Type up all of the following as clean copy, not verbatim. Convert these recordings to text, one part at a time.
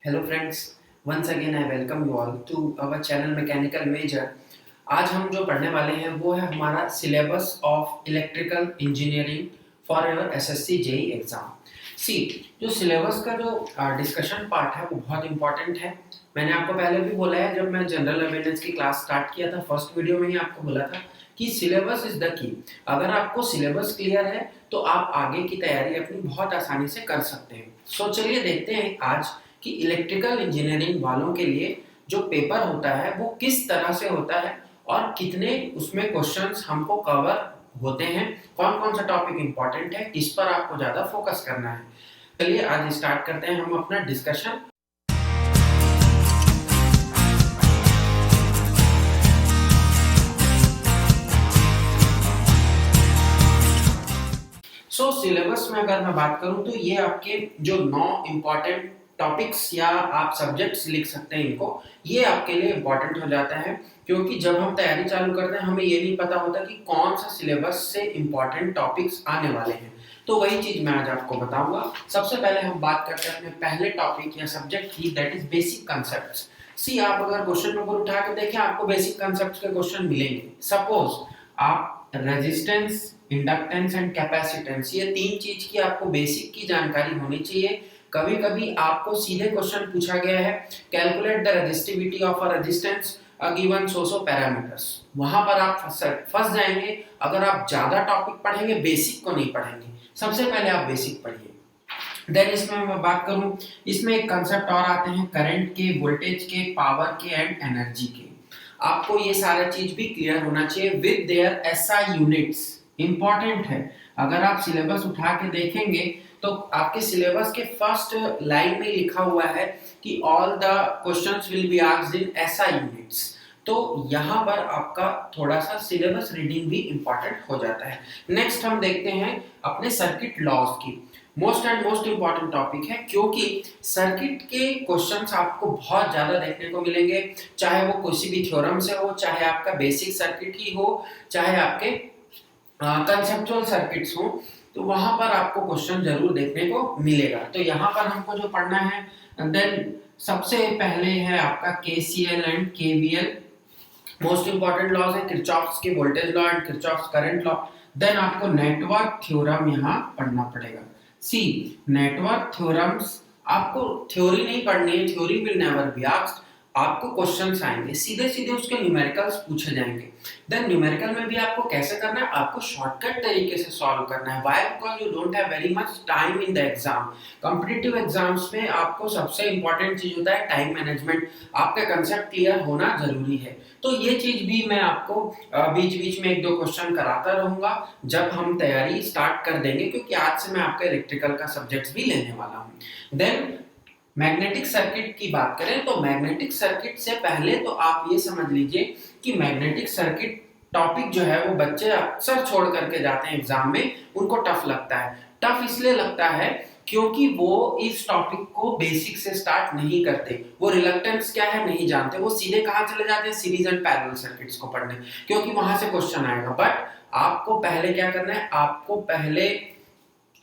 Hello friends, once again I welcome you all to our channel mechanical major. आज हम जो पढ़ने वाले हैं वो है हमारा syllabus of electrical engineering for your SSC JE exam. सी जो सिलेबस का जो डिस्कशन पार्ट है वो बहुत इंपॉर्टेंट है। मैंने आपको पहले भी बोला है, जब मैं जनरल अवेयरनेस की क्लास स्टार्ट किया था फर्स्ट वीडियो में ही आपको बोला था कि सिलेबस इज द की। अगर आपको सिलेबस क्लियर है तो आप आगे की तैयारी अपनी बहुत आसानी से कर सकते हैं। सो चलिए देखते हैं आज कि इलेक्ट्रिकल इंजीनियरिंग वालों के लिए जो पेपर होता है वो किस तरह से होता है और कितने उसमें क्वेश्चंस हमको कवर होते हैं, कौन कौन सा टॉपिक इंपॉर्टेंट है, किस पर आपको ज्यादा फोकस करना है। चलिए आज स्टार्ट करते हैं हम अपना डिस्कशन। सिलेबस में अगर मैं बात करूं तो ये आपके जो 9 इंपॉर्टेंट टॉपिक्स या आप सब्जेक्ट्स लिख सकते हैं इनको, ये आपके लिए इंपॉर्टेंट हो जाता है क्योंकि जब हम तैयारी चालू करते हैं हमें ये नहीं पता होता कि कौन सा सिलेबस से इंपॉर्टेंट टॉपिक्स आने वाले हैं। तो वही चीज मैं आज आपको बताऊंगा। सबसे पहले हम बात करते हैं अपने पहले टॉपिक या सब्जेक्ट की, दैट इज बेसिक कंसेप्ट। सी आप अगर क्वेश्चन पेपर उठा के देखें आपको बेसिक कंसेप्ट के क्वेश्चन मिलेंगे। सपोज आप रेजिस्टेंस, इंडक्टेंस एंड कैपेसिटेंस, ये तीन चीज की आपको बेसिक की जानकारी होनी चाहिए। कभी कभी आपको सीधे क्वेश्चन पूछा गया है, calculate the resistivity of a resistance given so parameters. वहां पर आप फंस जाएंगे अगर आप ज्यादा टॉपिक पढ़ेंगे, बेसिक को नहीं पढ़ेंगे। सबसे पहले आप बेसिक पढ़िए। देन इसमें मैं बात करूं, इसमें एक कंसेप्ट और आते हैं करंट के, वोल्टेज के, पावर के एंड एनर्जी के। आपको ये सारा चीज भी क्लियर होना चाहिए with their SI units. Important है, अगर आप सिलेबस उठा के देखेंगे तो आपके सिलेबस के फर्स्ट लाइन में लिखा हुआ है कि all the questions will be asked in SI units. तो यहाँ पर आपका थोड़ा सा सिलेबस रीडिंग भी इंपॉर्टेंट हो जाता है। नेक्स्ट हम देखते हैं अपने सर्किट लॉज की। Most and most important topic है क्योंकि सर्किट के क्वेश्चंस आपको बहुत ज्यादा देखने को मिलेंगे, चाहे वो किसी भी थ्योरम से हो, चाहे आपका बेसिक सर्किट ही हो, चाहे आपके कंसेप्चुअल सर्किट्स हो, तो वहां पर आपको क्वेश्चन जरूर देखने को मिलेगा। तो यहाँ पर हमको जो पढ़ना है, देन सबसे पहले है आपका KCL and KVL. Most important laws है किरचॉफ्स के voltage law and Kirchhoff's current law. Then आपको नेटवर्क थ्योरम यहाँ पढ़ना पड़ेगा। सी नेटवर्क थ्योरम्स आपको थ्योरी नहीं पढ़नी है, theory will never be asked. आपको क्वेश्चंस आएंगे, सीधे सीधे उसके न्यूमेरिकल्स पूछे जाएंगे। देन न्यूमेरिकल में भी आपको कैसे करना है, आपको शॉर्टकट तरीके से सॉल्व करना है। Why? Because you don't have very much time in the exam. Competitive exams में आपको सबसे इंपॉर्टेंट चीज होता है टाइम मैनेजमेंट। आपका कंसेप्ट क्लियर होना जरूरी है। तो ये चीज भी मैं आपको बीच बीच में एक दो क्वेश्चन कराता रहूंगा जब हम तैयारी स्टार्ट कर देंगे, क्योंकि आज से मैं आपका इलेक्ट्रिकल का सब्जेक्ट भी लेने वाला हूँ। देन मैग्नेटिक सर्किट की बात करें तो मैग्नेटिक सर्किट से पहले तो आप ये समझ लीजिए कि मैग्नेटिक सर्किट टॉपिक जो है वो बच्चे अक्सर छोड़ करके जाते हैं एग्जाम में, उनको टफ लगता है। टफ इसलिए लगता है क्योंकि वो इस टॉपिक को बेसिक से स्टार्ट नहीं करते, वो रिलक्टेंस क्या है नहीं जानते, वो सीधे कहाँ चले जाते हैं, सीरीज एंड पैरेलल सर्किट्स को पढ़ने, क्योंकि वहां से क्वेश्चन आएगा। बट आपको पहले क्या करना है, आपको पहले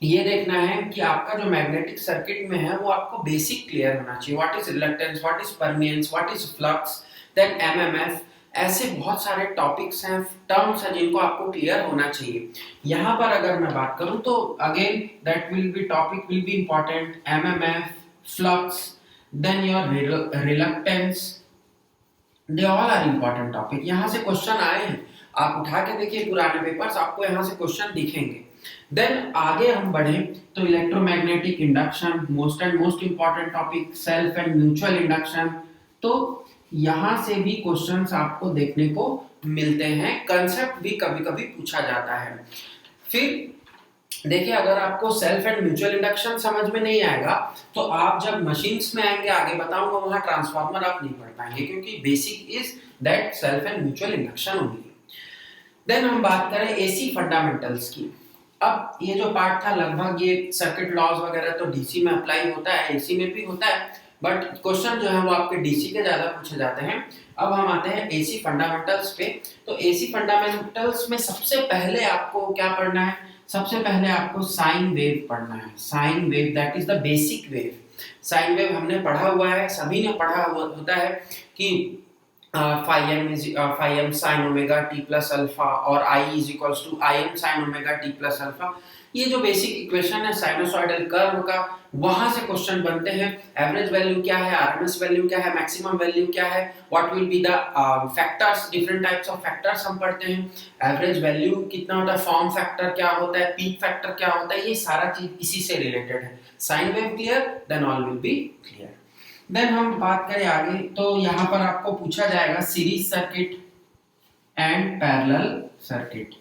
ये देखना है कि आपका जो मैग्नेटिक सर्किट में है वो आपको बेसिक क्लियर होना चाहिए। What is reluctance, what is permeance, what is flux, then MMF. ऐसे बहुत सारे टॉपिक्स हैं, टर्म्स हैं जिनको आपको क्लियर होना चाहिए। यहाँ पर अगर मैं बात करूं तो again that will be topic will be important, MMF, flux, then your reluctance, they all are important topic. यहाँ से क्वेश्चन आए हैं, आप उठा के देखिए पुराने पेपर्स, आपको यहाँ से क्वेश्चन दिखेंगे। देन आगे हम बढ़े तो electromagnetic induction, most and most important topic, self and mutual induction. तो यहां से भी क्वेश्चंस आपको देखने को मिलते हैं, कंसेप्ट भी कभी कभी पूछा जाता है। फिर देखिए, अगर आपको सेल्फ एंड म्यूचुअल इंडक्शन समझ में नहीं आएगा तो आप जब मशीन्स में आएंगे, आगे बताऊंगा, वहां ट्रांसफार्मर आप नहीं पढ़ पाएंगे, क्योंकि basic is that self and mutual induction only. Then हम बात करें एसी फंडामेंटल्स की। अब ये जो पार्ट था लगभग ये सर्किट लॉज वगैरह तो डीसी में अप्लाई होता है, एसी में भी होता है, बट क्वेश्चन जो है वो आपके डीसी के ज्यादा पूछे जाते हैं। अब हम आते हैं एसी फंडामेंटल्स पे। तो एसी फंडामेंटल्स में सबसे पहले आपको क्या पढ़ना है, सबसे पहले आपको साइन वेव पढ़ना है। Sine wave that is the basic wave. Sine wave हमने पढ़ा हुआ है, सभी ने पढ़ा हुआ होता है कि phi m sin omega t plus alpha और I is equals to im sin omega t plus alpha। ये जो बेसिक इक्वेशन है साइनोसॉइडल कर्व का, वहां से क्वेश्चन बनते हैं। एवरेज वैल्यू क्या है, आरएमएस वैल्यू क्या है, मैक्सिमम वैल्यू क्या है, what will be the factors, different types of factors हम पढ़ते हैं। एवरेज वैल्यू कितना होता है, फॉर्म फैक्टर क्या होता है, पीक फैक्टर क्या होता है, ये सारा चीज इसी से रिलेटेड है। Sine wave clear, then all will be clear. Then हम बात करें आगे, तो यहाँ पर आपको पूछा जाएगा series circuit and parallel circuit.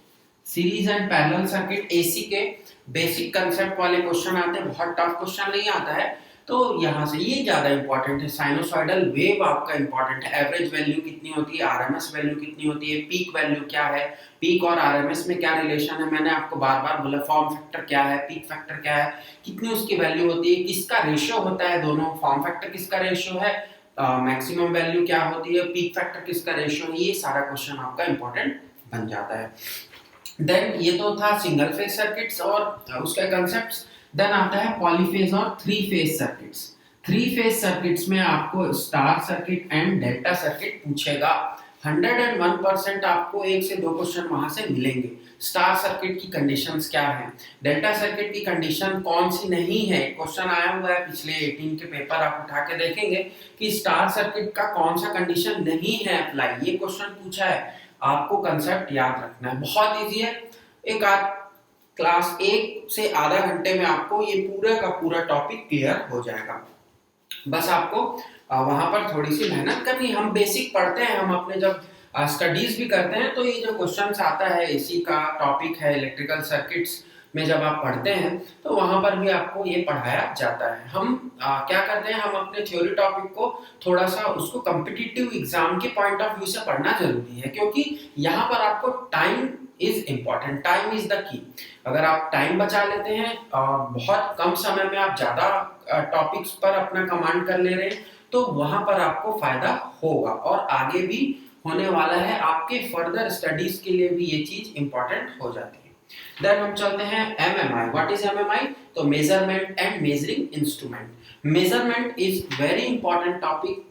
Series and parallel circuit AC के बेसिक कंसेप्ट वाले क्वेश्चन आते हैं, बहुत टफ क्वेश्चन नहीं आता है, तो यहाँ से ये ज्यादा इंपॉर्टेंट है। साइनोसॉइडल वेव आपका इंपॉर्टेंट है, एवरेज वैल्यू कितनी होती है, आरएमएस वैल्यू कितनी होती है, पीक वैल्यू क्या है, पीक और आरएमएस में क्या रिलेशन है, मैंने आपको बार बार बोला, फॉर्म फैक्टर क्या है, पीक फैक्टर क्या है, कितनी उसकी वैल्यू होती है, किसका रेशियो होता है दोनों, फॉर्म फैक्टर किसका रेशियो है, मैक्सिमम वैल्यू क्या होती है, पीक फैक्टर किसका रेशियो है, ये सारा क्वेश्चन आपका इंपॉर्टेंट बन जाता है। देन ये तो था सिंगल फेज सर्किट्स और उसके कंसेप्ट्स। देन आता है पॉलीफेज और three phase circuits. Three phase circuits में आपको star circuit and delta circuit पूछेगा। 101% आपको एक से दो क्वेश्चन वहां से मिलेंगे। स्टार सर्किट की कंडीशंस क्या है, डेल्टा सर्किट की कंडीशन कौन सी नहीं है, क्वेश्चन आया हुआ है पिछले 18 के पेपर, आप उठा के देखेंगे कि स्टार सर्किट का कौन सा कंडीशन नहीं है अप्लाई, ये क्वेश्चन पूछा है। आपको कंसेप्ट याद रखना है, बहुत इजी है। एक क्लास 1 से आधा घंटे में आपको ये पूरा का पूरा टॉपिक क्लियर हो जाएगा। बस आपको वहां पर थोड़ी सी मेहनत करनी। हम बेसिक पढ़ते हैं, हम अपने जब स्टडीज भी करते हैं तो ये जो क्वेश्चंस आता है, एसी का टॉपिक है, इलेक्ट्रिकल सर्किट्स में जब आप पढ़ते हैं तो वहां पर भी आपको ये पढ़ाया जाता है। हम क्या करते हैं, हम अपने थ्योरी टॉपिक को थोड़ा सा उसको कॉम्पिटिटिव एग्जाम के पॉइंट ऑफ व्यू से पढ़ना जरूरी है, क्योंकि यहाँ पर आपको time is important, time is the key. अगर आप टाइम बचा लेते हैं, बहुत कम समय में आप ज्यादा टॉपिक्स पर अपना कमांड कर ले रहे हैं, तो वहां पर आपको फायदा होगा और आगे भी होने वाला है, आपके फर्दर स्टडीज के लिए भी ये चीज इंपॉर्टेंट हो जाती है। देन हम चलते हैं एमएमआई। What is MMI? तो measurement and measuring instrument. Measurement is very important topic.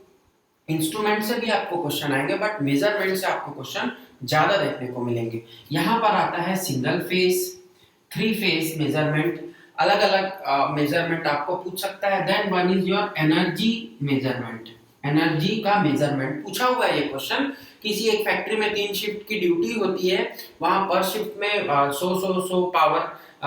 Instrument से भी आपको क्वेश्चन आएंगे, बट मेजरमेंट से आपको क्वेश्चन ज्यादा देखने को मिलेंगे। यहाँ पर आता है single phase, three phase measurement, अलग अलग मेजरमेंट आपको पूछ सकता है। Then one is your energy measurement. Energy का मेजरमेंट पूछा हुआ है ये क्वेश्चन। किसी एक फैक्ट्री में 3 शिफ्ट की ड्यूटी होती है, वहां पर शिफ्ट में 100 पावर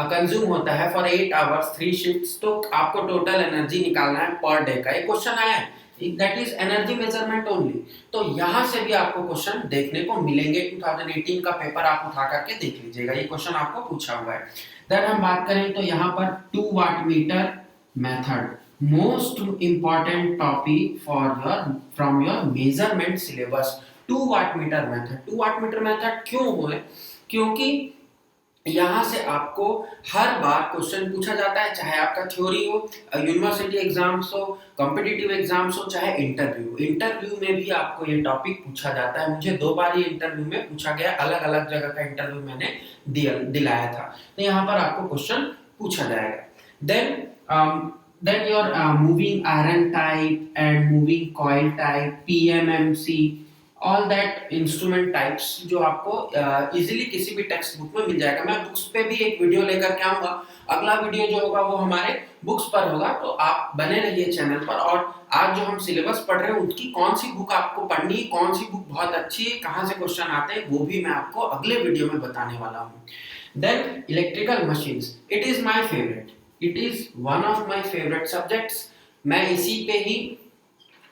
कंज्यूम होता है फॉर 8 आवर्स, 3 शिफ्ट्स, तो आपको टोटल एनर्जी निकालना है पर डे का। एक क्वेश्चन आया है, that is energy measurement only. तो यहां से भी आपको क्वेश्चन देखने को मिलेंगे। 2018 का पेपर आप उठा करके देख लीजिएगा, ये क्वेश्चन आपको पूछा हुआ है। देन हम बात करें तो यहाँ पर 2 watt meter method, most important topic for your from your measurement syllabus. 2 watt meter method, 2 watt meter method क्यों है? क्योंकि यहाँ से आपको हर बार क्वेश्चन पूछा जाता है, चाहे आपका थ्योरी हो, यूनिवर्सिटी एग्जाम्स हो, कॉम्पिटिटिव एग्जाम्स हो, चाहे इंटरव्यू में भी आपको ये टॉपिक पूछा जाता है। मुझे 2 बार ये इंटरव्यू में पूछा गया, अलग अलग जगह का इंटरव्यू मैंने दिलाया था, तो यहाँ पर आपको क्वेश्चन पूछा जाएगा। Then your moving iron type and moving coil type, PMMC, all that instrument types जो आपको इजीली किसी भी टेक्स्ट बुक में मिल जाएगा। मैं बुक्स पे भी एक वीडियो लेकर के आऊंगा, अगला वीडियो जो होगा वो हमारे बुक्स पर होगा, तो आप बने रहिए चैनल पर। और आज जो हम सिलेबस पढ़ रहे हैं उनकी कौन सी बुक आपको पढ़नी है, कौन सी बुक बहुत अच्छी है, कहाँ से क्वेश्चन आते हैं, वो भी मैं आपको अगले वीडियो में बताने वाला हूँ। Then electrical machines, it is my favourite, it is one of my favourite subjects. मैं इसी पे ही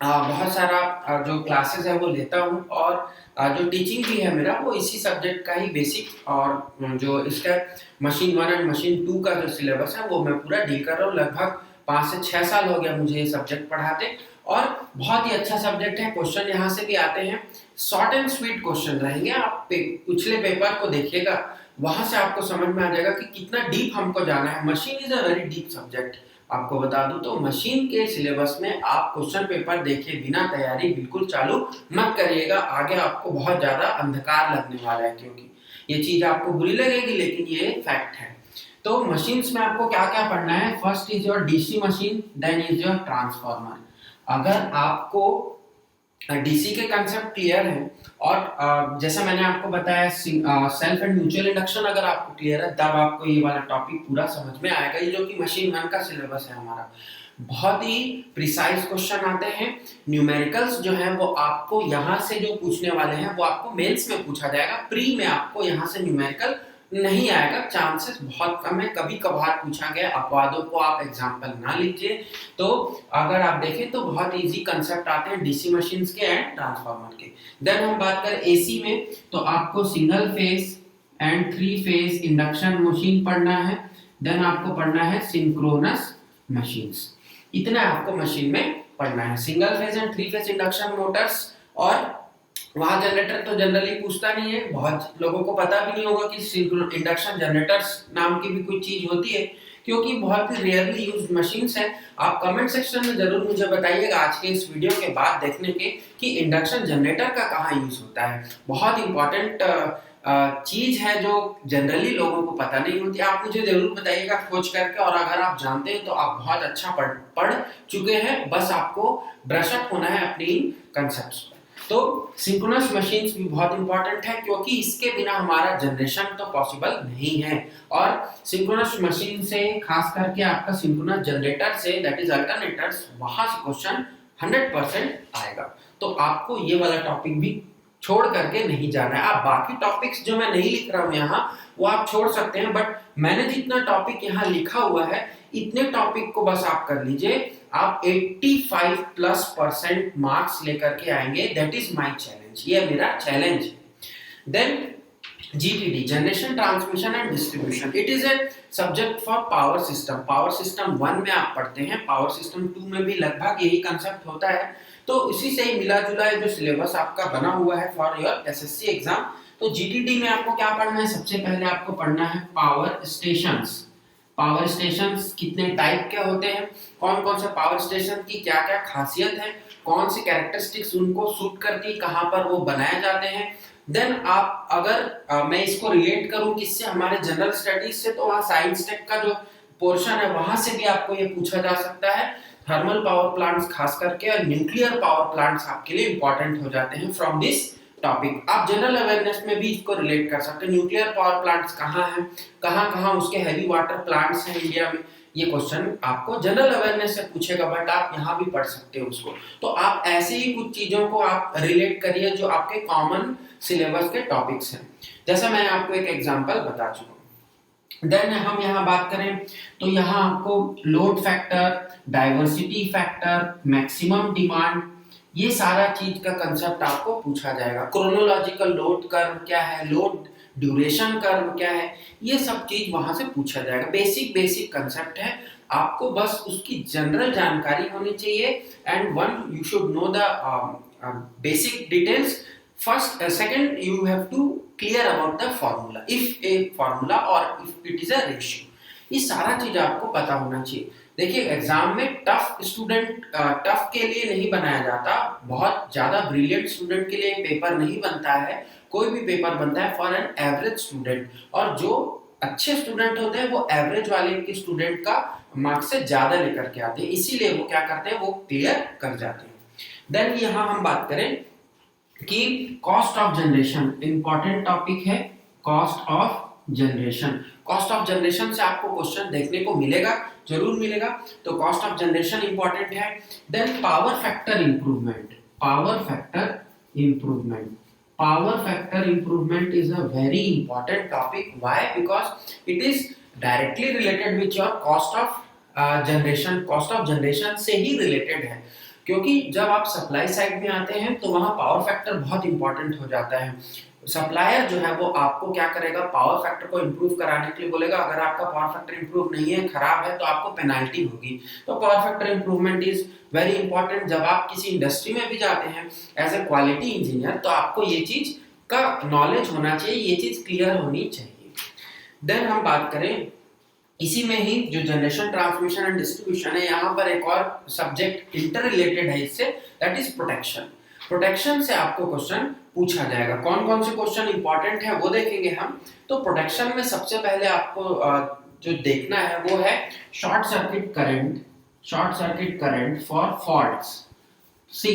बहुत सारा जो क्लासेस है वो लेता हूँ, और जो टीचिंग भी है मेरा वो इसी सब्जेक्ट का ही बेसिक, और जो इसका मशीन 1 एंड मशीन 2 का जो सिलेबस है वो मैं पूरा डील कर रहा हूँ। लगभग 5 से 6 साल हो गया मुझे ये सब्जेक्ट पढ़ाते, और बहुत ही अच्छा सब्जेक्ट है। क्वेश्चन यहाँ से भी आते हैं, शॉर्ट एंड स्वीट क्वेश्चन रहेंगे। आप पिछले पेपर को देखिएगा, वहां से आपको समझ में आ जाएगा कि कितना डीप हमको जाना है। Machine is a very deep subject. आपको बता दूं तो मशीन के सिलेबस में आप क्वेश्चन पेपर देखे बिना तैयारी बिल्कुल चालू मत करिएगा, आगे आपको बहुत ज्यादा अंधकार लगने वाला है, क्योंकि ये चीज आपको बुरी लगेगी लेकिन ये फैक्ट है। तो मशीन्स में आपको क्या क्या पढ़ना है, first is your DC machine, then is your transformer. अगर आपको डीसी के कंसेप्ट क्लियर है और जैसा मैंने आपको बताया सेल्फ एंड म्यूचुअल इंडक्शन अगर आपको क्लियर है, तब आपको ये वाला टॉपिक पूरा समझ में आएगा। ये जो कि मशीन 1 का सिलेबस है हमारा, बहुत ही प्रिसाइज क्वेश्चन आते हैं। न्यूमेरिकल्स जो है वो आपको यहाँ से जो पूछने वाले हैं वो आपको मेंस में पूछा जाएगा, प्री में आपको यहाँ से न्यूमेरिकल नहीं आएगा, चांसेस बहुत कम है, कभी कभार पूछा गया, अपवादों को आप एग्जांपल ना लीजिए। तो अगर आप देखें तो बहुत इजी कंसेप्ट आते हैं डीसी मशीन्स के एंड ट्रांसफार्मर के। देन हम बात करें एसी में, तो आपको single phase and 3 phase induction machine पढ़ना है, देन आपको पढ़ना है सिंक्रोनस मशीन्स। इतना आपको मशीन में पढ़ना है, single phase and 3 phase induction Motors. और वहां जनरेटर तो जनरली पूछता नहीं है, बहुत लोगों को पता भी नहीं होगा कि इंडक्शन जनरेटर्स नाम की भी कोई चीज होती है, क्योंकि बहुत ही रेयरली यूज्ड मशीन्स है। आप कमेंट सेक्शन में जरूर मुझे बताइएगा आज के इस वीडियो के बाद देखने के कि इंडक्शन जनरेटर का कहाँ यूज होता है। बहुत इंपॉर्टेंट चीज है जो जनरली लोगों को पता नहीं होती। आप मुझे जरूर बताइएगा खोज करके, और अगर आप जानते हैं तो आप बहुत अच्छा पढ़ चुके हैं, बस आपको ब्रश अप होना है अपनी कंसेप्ट्स पर। तो सिंक्रोनस मशीन्स भी बहुत इंपॉर्टेंट है, क्योंकि इसके बिना हमारा जनरेशन तो पॉसिबल नहीं है। और सिंक्रोनस मशीन से खास करके आपका सिंक्रोनस जनरेटर से, दैट इज अल्टरनेटर्स, वहां से क्वेश्चन 100% आएगा। तो आपको ये वाला टॉपिक भी छोड़ करके नहीं जाना है। आप बाकी टॉपिक्स जो मैं नहीं लिख रहा हूँ यहाँ वो आप छोड़ सकते हैं, बट मैंने जितना टॉपिक यहाँ लिखा हुआ है इतने टॉपिक को बस आप कर लीजिए, आप 85+% मार्क्स लेकर के आएंगे। दैट इज माय चैलेंज, ये मेरा चैलेंज है। Then GTD, generation transmission and distribution, it is a subject for power system. Power system 1 में आप पढ़ते हैं, पावर सिस्टम 2 में भी लगभग यही कंसेप्ट होता है। तो इसी से ही मिला जुला है जो सिलेबस आपका बना हुआ है फॉर योर SSC एग्जाम। तो GTD में आपको क्या पढ़ना है, सबसे पहले आपको पढ़ना है पावर स्टेशंस। पावर स्टेशंस कितने टाइप के होते हैं, कौन कौन से पावर स्टेशन की क्या क्या खासियत है, कौन सी कैरेक्टरिस्टिक्स उनको सूट करती, कहाँ पर वो बनाए जाते हैं। देन आप अगर मैं इसको रिलेट करूं किससे, हमारे जनरल स्टडीज से, तो वहाँ साइंस टेक का जो पोर्शन है वहां से भी आपको ये पूछा जा सकता है। थर्मल पावर प्लांट्स खास करके और न्यूक्लियर पावर प्लांट्स आपके लिए इंपॉर्टेंट हो जाते हैं फ्रॉम दिस टॉपिक। आप जनरल अवेयरनेस में भी इसको रिलेट कर सकते हैं, न्यूक्लियर पावर प्लांट्स कहाँ हैं, कहाँ कहाँ उसके हैवी वाटर प्लांट्स हैं इंडिया में, ये क्वेश्चन आपको जनरल अवेयरनेस से पूछेगा, बट आप यहाँ भी पढ़ सकते हो उसको। तो आप ऐसे ही कुछ चीजों को आप रिलेट करिए जो आपके कॉमन सिलेबस के टॉपिक्स हैं, जैसा मैं आपको एक एग्जांपल बता चुका हूँ। देन हम यहाँ बात करें तो यहाँ आपको load factor, diversity factor, maximum demand, ये सारा चीज का कंसेप्ट आपको पूछा जाएगा। क्रोनोलॉजिकल लोड कर्व क्या है, लोड ड्यूरेशन कर्व क्या है, ये सब चीज वहां से पूछा जाएगा। बेसिक कंसेप्ट है, आपको बस उसकी जनरल जानकारी होनी चाहिए। And one, you should know the basic details. First, second, you have to clear about the formula. If a formula or if it is a ratio, ये सारा चीज आपको पता होना चाहिए। देखिए एग्जाम में टफ स्टूडेंट टफ के लिए नहीं बनाया जाता, बहुत ज्यादा ब्रिलियंट स्टूडेंट के लिए पेपर नहीं बनता है, कोई भी पेपर बनता है फॉर एन एवरेज स्टूडेंट। और जो अच्छे स्टूडेंट होते हैं वो एवरेज वाले के स्टूडेंट का मार्क्स से ज्यादा लेकर के आते हैं, इसीलिए वो क्या करते हैं, वो क्लियर कर जाते हैं। देन यहाँ हम बात करें कि cost of generation, important topic है cost of generation. Cost of generation से आपको क्वेश्चन देखने को मिलेगा, जरूर मिलेगा, तो कॉस्ट ऑफ जनरेशन इंपॉर्टेंट है। Then power factor improvement, power factor improvement, power factor improvement is a very important topic. Why? Because it is directly related with your cost of generation, cost of generation से ही related है, क्योंकि जब आप supply side में आते हैं तो वहां पावर फैक्टर बहुत इंपॉर्टेंट हो जाता है। सप्लायर जो है वो आपको क्या करेगा, पावर फैक्टर को इंप्रूव कराने के लिए बोलेगा, अगर आपका पावर फैक्टर इंप्रूव नहीं है, खराब है, तो आपको पेनाल्टी होगी। तो power factor improvement is very important. जब आप किसी इंडस्ट्री में भी जाते हैं एज ए क्वालिटी इंजीनियर, तो आपको ये चीज का नॉलेज होना चाहिए, ये चीज क्लियर होनी चाहिए। देन हम बात करें इसी में ही जो जनरेशन ट्रांसमिशन एंड डिस्ट्रीब्यूशन है, यहाँ पर एक और सब्जेक्ट इंटर रिलेटेड है इससे, दैट इज प्रोटेक्शन। प्रोटेक्शन से आपको क्वेश्चन पूछा जाएगा। कौन कौन से क्वेश्चन इंपॉर्टेंट है वो देखेंगे हम। तो प्रोटेक्शन में सबसे पहले आपको जो देखना है वो है short circuit current for faults. See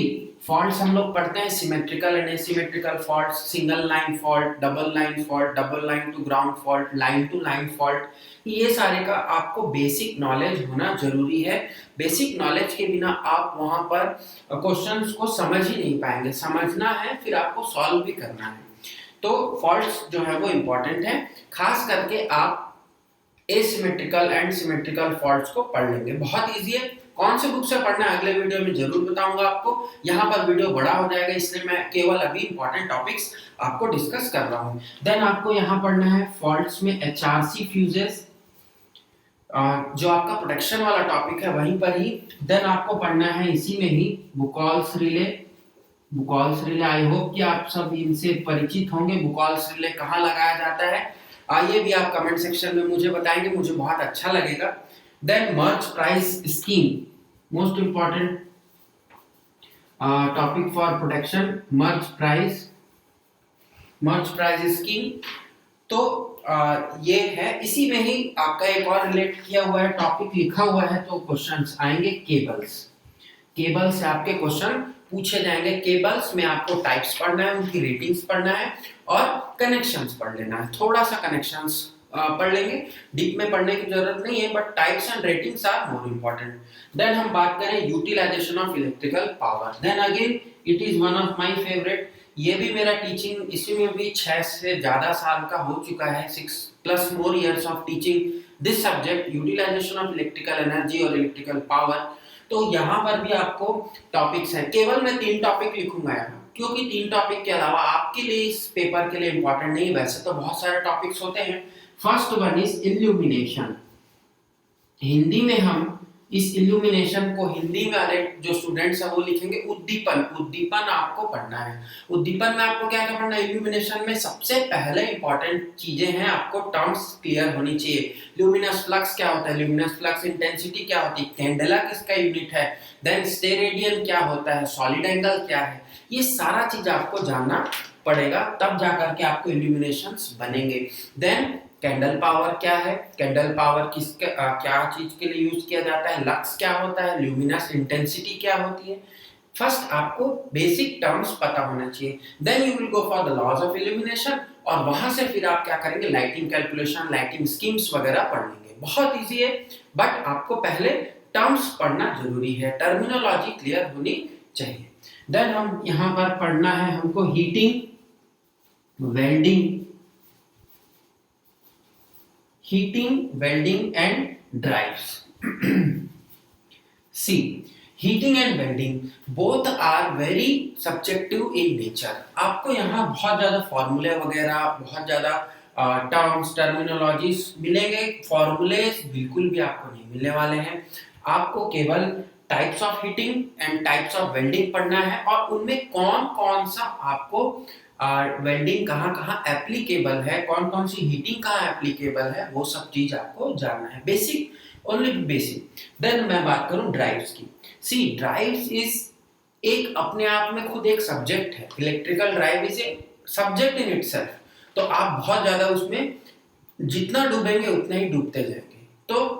faults हम लोग पढ़ते हैं symmetrical and asymmetrical faults, single line fault, double line fault, double line to ground fault, line to line fault. ये सारे का आपको बेसिक नॉलेज होना जरूरी है। बेसिक नॉलेज के बिना आप वहां पर क्वेश्चंस को समझ ही नहीं पाएंगे। समझना है फिर आपको सॉल्व भी करना है। तो फॉल्ट्स जो है वो इंपॉर्टेंट है, खास करके आप एसिमेट्रिकल एंड सिमेट्रिकल फॉल्ट्स को पढ़ लेंगे। बहुत इजी है। कौन से बुक से पढ़ना है अगले वीडियो में जरूर बताऊंगा आपको। यहाँ पर वीडियो बड़ा हो जाएगा इसलिए मैं केवल अभी इंपॉर्टेंट टॉपिक्स आपको डिस्कस कर रहा हूँ। देन आपको यहाँ पढ़ना है फॉल्ट्स में एचआरसी फ्यूजेस, जो आपका प्रोटेक्शन वाला टॉपिक है वहीं पर ही। देन आपको पढ़ना है इसी में ही बुकॉल्स रिले। आई होप कि आप सब इनसे परिचित होंगे। बुकॉल्स रिले कहाँ लगाया जाता है ये भी आप कमेंट सेक्शन में मुझे बताएंगे, मुझे बहुत अच्छा लगेगा। Then Merz Price scheme, most important topic for protection, Merz Price scheme. तो ये है, इसी में ही आपका एक और रिलेट किया हुआ है टॉपिक लिखा हुआ है। तो क्वेश्चंस आएंगे केबल से आपके क्वेश्चन पूछे जाएंगे। केबल्स में आपको टाइप्स पढ़ना है, उनकी रेटिंग्स पढ़ना है और कनेक्शंस पढ़ लेना है। थोड़ा सा कनेक्शंस पढ़ लेंगे, डीप में पढ़ने की जरूरत नहीं है, but types and ratings are more important. Then हम बात करें utilization of electrical power. Then again it is one of my favourite. ये भी मेरा टीचिंग इसी में भी 6 से ज्यादा साल का हो चुका है, 6+ more years of teaching this subject, utilization of electrical energy और इलेक्ट्रिकल पावर। तो यहाँ पर भी आपको टॉपिक्स हैं। केवल मैं 3 टॉपिक लिखूंगा यहाँ, क्योंकि 3 टॉपिक के अलावा आपके लिए इस पेपर के लिए इंपॉर्टेंट नहीं, वैसे तो बहुत सारे टॉपिक्स होते हैं। First one is illumination. Hindi में हम इस इल्यूमिनेशन को, हिंदी वाले जो स्टूडेंट्स हैं वो लिखेंगे उद्दीपन आपको पढ़ना है। उद्दीपन में आपको क्या पढ़ना है? इल्यूमिनेशन में सबसे पहले इंपॉर्टेंट चीजें हैं, आपको टर्म्स क्लियर होनी चाहिए। ल्यूमिनस फ्लक्स क्या होता है, ल्यूमिनस फ्लक्स इंटेंसिटी क्या होती है, कैंडेला किसका यूनिट है, देन स्टेरेडियन क्या होता है, सॉलिड एंगल क्या है, ये सारा चीज आपको जानना पड़ेगा, तब जाकर के आपको इल्यूमिनेशंस बनेंगे। देन कैंडल पावर क्या है, कैंडल पावर क्या चीज के लिए यूज किया जाता है, लक्स क्या होता है, ल्यूमिनस इंटेंसिटी क्या होती है। फर्स्ट आपको बेसिक टर्म्स पता होना चाहिए। Then you will go for the laws of illumination, और वहां से फिर आप क्या करेंगे, लाइटिंग कैलकुलेशन, लाइटिंग स्कीम्स वगैरह पढ़ लेंगे। बहुत इजी है, बट आपको पहले टर्म्स पढ़ना जरूरी है, टर्मिनोलॉजी क्लियर होनी चाहिए। देन हम यहाँ पर पढ़ना है हमको heating, welding and drives. See, heating and welding both are very subjective in nature. आपको यहाँ बहुत ज्यादा फॉर्मूले वगैरह, बहुत ज्यादा टर्म्स, टर्मिनोलॉजीज मिलेंगे। फॉर्मूलेज बिल्कुल भी आपको नहीं मिलने वाले हैं। आपको केवल types of heating and types of welding पढ़ना है, और उनमें कौन कौन सा आपको वेल्डिंग कहाँ कहाँ एप्लीकेबल है, कौन कौन सी हीटिंग कहाँ एप्लीकेबल है, वो सब चीज आपको जानना है। Basic, only basic. देन मैं बात करूं ड्राइव्स की। सी ड्राइव्स इज एक अपने आप में खुद एक सब्जेक्ट है। Electrical drive is a subject in itself. तो आप बहुत ज्यादा उसमें जितना डूबेंगे उतना ही डूबते जाएंगे, तो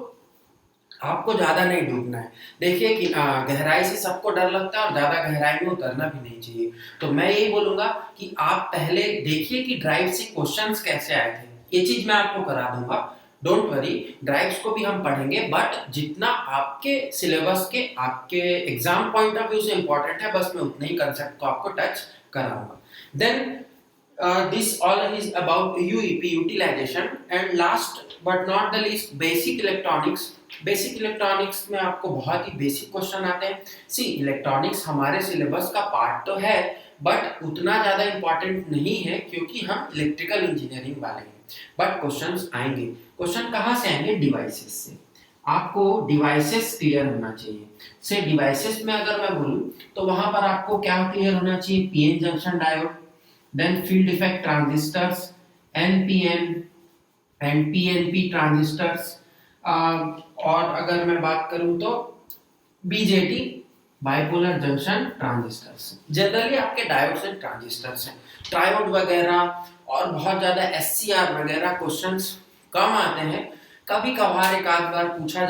आपको ज्यादा नहीं डूबना है। देखिए कि गहराई से सबको डर लगता है और ज्यादा गहराई में उतरना भी नहीं चाहिए। तो मैं यही बोलूंगा कि आप पहले देखिए कि ड्राइव से क्वेश्चंस कैसे आए थे, ये चीज मैं आपको करा दूंगा। डोंट वरी, ड्राइव्स को भी हम पढ़ेंगे, बट जितना आपके सिलेबस के, आपके एग्जाम पॉइंट ऑफ व्यू से इंपॉर्टेंट है, बस मैं उतना ही कंसेप्ट को आपको टच कराऊंगा। Then this all is about UEP, utilization, and last but not the least basic electronics. Basic electronics में आपको बहुत ही बेसिक क्वेश्चन आते हैं। सी इलेक्ट्रॉनिक्स हमारे सिलेबस का पार्ट तो है, बट उतना ज्यादा इंपॉर्टेंट नहीं है, क्योंकि हम इलेक्ट्रिकल इंजीनियरिंग वाले हैं। बट क्वेश्चंस आएंगे। क्वेश्चन कहाँ से आएंगे? डिवाइसेस से। आपको डिवाइसेस क्लियर होना चाहिए। से डिवाइसेस में अगर मैं बोलूं तो वहां पर आपको क्या क्लियर होना चाहिए? PN junction diode, then field effect transistors, NPN and PNP transistors, और अगर मैं बात करूं तो BJT, bipolar junction transistors. Generally आपके डायोड्स एंड ट्रांजिस्टर्स हैं। ट्रायोड वगैरह और बहुत ज्यादा एससीआर वगैरह क्वेश्चंस कम आते हैं, कभी कभार एक आध बार पूछा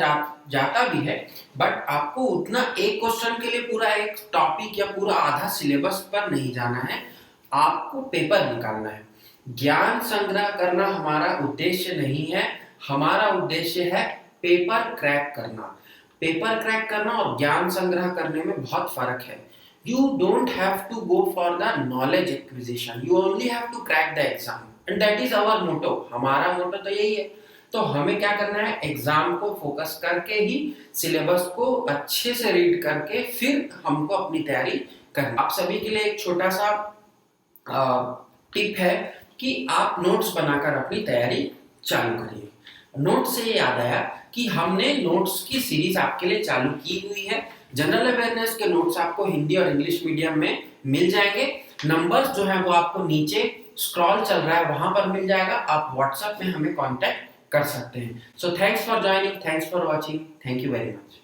जाता भी है, बट आपको उतना एक क्वेश्चन के लिए पूरा एक टॉपिक या पूरा आधा सिलेबस पर नहीं जाना है, आपको पेपर निकालना है। ज्ञान संग्रह करना हमारा उद्देश्य नहीं है, हमारा उद्देश्य है पेपर क्रैक करना। पेपर क्रैक करना और ज्ञान संग्रह करने में बहुत फर्क है। You don't have to go for the knowledge acquisition. You only have to crack the exam. And that is our motto. हमारा मोटो तो यही है। तो हमें क्या करना है, एग्जाम को फोकस करके ही सिलेबस को अच्छे से रीड करके फिर हमको अपनी तैयारी करनी। आप सभी के लिए एक छोटा सा टिप है कि आप नोट्स बनाकर अपनी तैयारी चालू करिए। नोट से याद आया कि हमने नोट्स की सीरीज आपके लिए चालू की हुई है। जनरल अवेयरनेस के नोट्स आपको हिंदी और इंग्लिश मीडियम में मिल जाएंगे। नंबर्स जो है वो आपको नीचे स्क्रॉल चल रहा है वहां पर मिल जाएगा। आप व्हाट्सएप में हमें कांटेक्ट कर सकते हैं। So thanks for joining, thanks for watching, thank you very much.